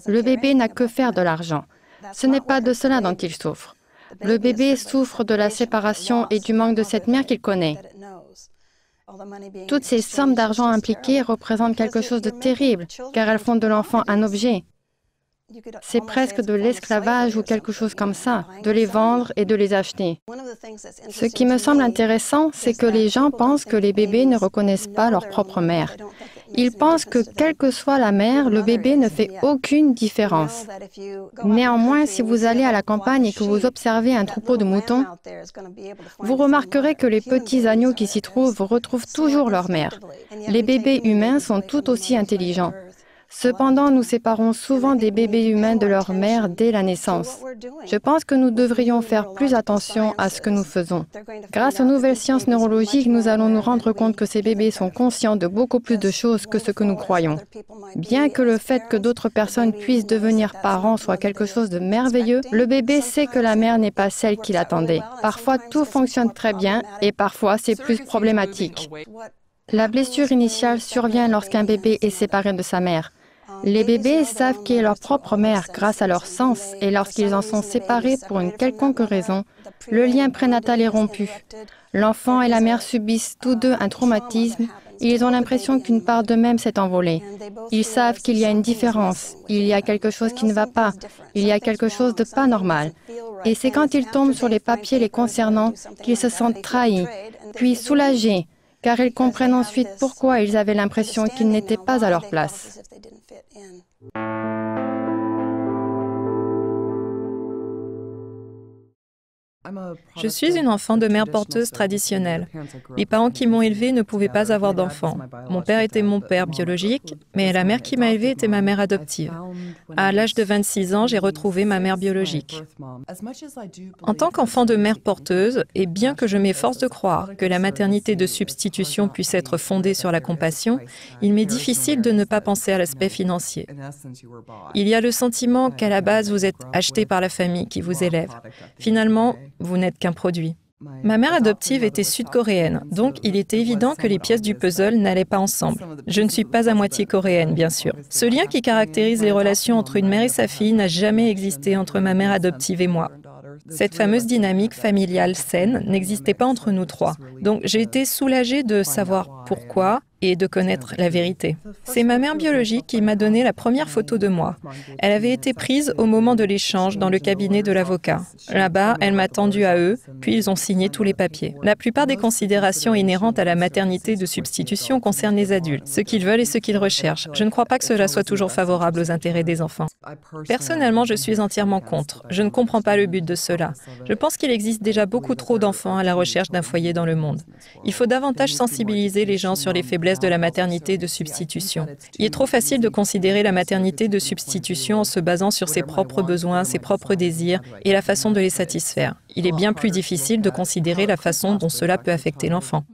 Le bébé n'a que faire de l'argent. Ce n'est pas de cela dont il souffre. Le bébé souffre de la séparation et du manque de cette mère qu'il connaît. Toutes ces sommes d'argent impliquées représentent quelque chose de terrible, car elles font de l'enfant un objet. C'est presque de l'esclavage ou quelque chose comme ça, de les vendre et de les acheter. Ce qui me semble intéressant, c'est que les gens pensent que les bébés ne reconnaissent pas leur propre mère. Ils pensent que, quelle que soit la mère, le bébé ne fait aucune différence. Néanmoins, si vous allez à la campagne et que vous observez un troupeau de moutons, vous remarquerez que les petits agneaux qui s'y trouvent retrouvent toujours leur mère. Les bébés humains sont tout aussi intelligents. Cependant, nous séparons souvent des bébés humains de leur mère dès la naissance. Je pense que nous devrions faire plus attention à ce que nous faisons. Grâce aux nouvelles sciences neurologiques, nous allons nous rendre compte que ces bébés sont conscients de beaucoup plus de choses que ce que nous croyons. Bien que le fait que d'autres personnes puissent devenir parents soit quelque chose de merveilleux, le bébé sait que la mère n'est pas celle qu'il attendait. Parfois, tout fonctionne très bien et parfois, c'est plus problématique. La blessure initiale survient lorsqu'un bébé est séparé de sa mère. Les bébés savent qui est leur propre mère grâce à leur sens et lorsqu'ils en sont séparés pour une quelconque raison, le lien prénatal est rompu. L'enfant et la mère subissent tous deux un traumatisme et ils ont l'impression qu'une part d'eux-mêmes s'est envolée. Ils savent qu'il y a une différence, il y a quelque chose qui ne va pas, il y a quelque chose de pas normal. Et c'est quand ils tombent sur les papiers les concernant qu'ils se sentent trahis, puis soulagés, car ils comprennent ensuite pourquoi ils avaient l'impression qu'ils n'étaient pas à leur place. Je suis une enfant de mère porteuse traditionnelle. Les parents qui m'ont élevée ne pouvaient pas avoir d'enfants. Mon père était mon père biologique, mais la mère qui m'a élevée était ma mère adoptive. À l'âge de 26 ans, j'ai retrouvé ma mère biologique. En tant qu'enfant de mère porteuse, et bien que je m'efforce de croire que la maternité de substitution puisse être fondée sur la compassion, il m'est difficile de ne pas penser à l'aspect financier. Il y a le sentiment qu'à la base, vous êtes acheté par la famille qui vous élève. Finalement, vous n'êtes qu'un produit. Ma mère adoptive était sud-coréenne, donc il était évident que les pièces du puzzle n'allaient pas ensemble. Je ne suis pas à moitié coréenne, bien sûr. Ce lien qui caractérise les relations entre une mère et sa fille n'a jamais existé entre ma mère adoptive et moi. Cette fameuse dynamique familiale saine n'existait pas entre nous trois. Donc j'ai été soulagée de savoir pourquoi et de connaître la vérité. C'est ma mère biologique qui m'a donné la première photo de moi. Elle avait été prise au moment de l'échange dans le cabinet de l'avocat. Là-bas, elle m'a tendu à eux, puis ils ont signé tous les papiers. La plupart des considérations inhérentes à la maternité de substitution concernent les adultes, ce qu'ils veulent et ce qu'ils recherchent. Je ne crois pas que cela soit toujours favorable aux intérêts des enfants. Personnellement, je suis entièrement contre. Je ne comprends pas le but de cela. Je pense qu'il existe déjà beaucoup trop d'enfants à la recherche d'un foyer dans le monde. Il faut davantage sensibiliser les gens sur les faiblesses de la maternité de substitution. Il est trop facile de considérer la maternité de substitution en se basant sur ses propres besoins, ses propres désirs et la façon de les satisfaire. Il est bien plus difficile de considérer la façon dont cela peut affecter l'enfant.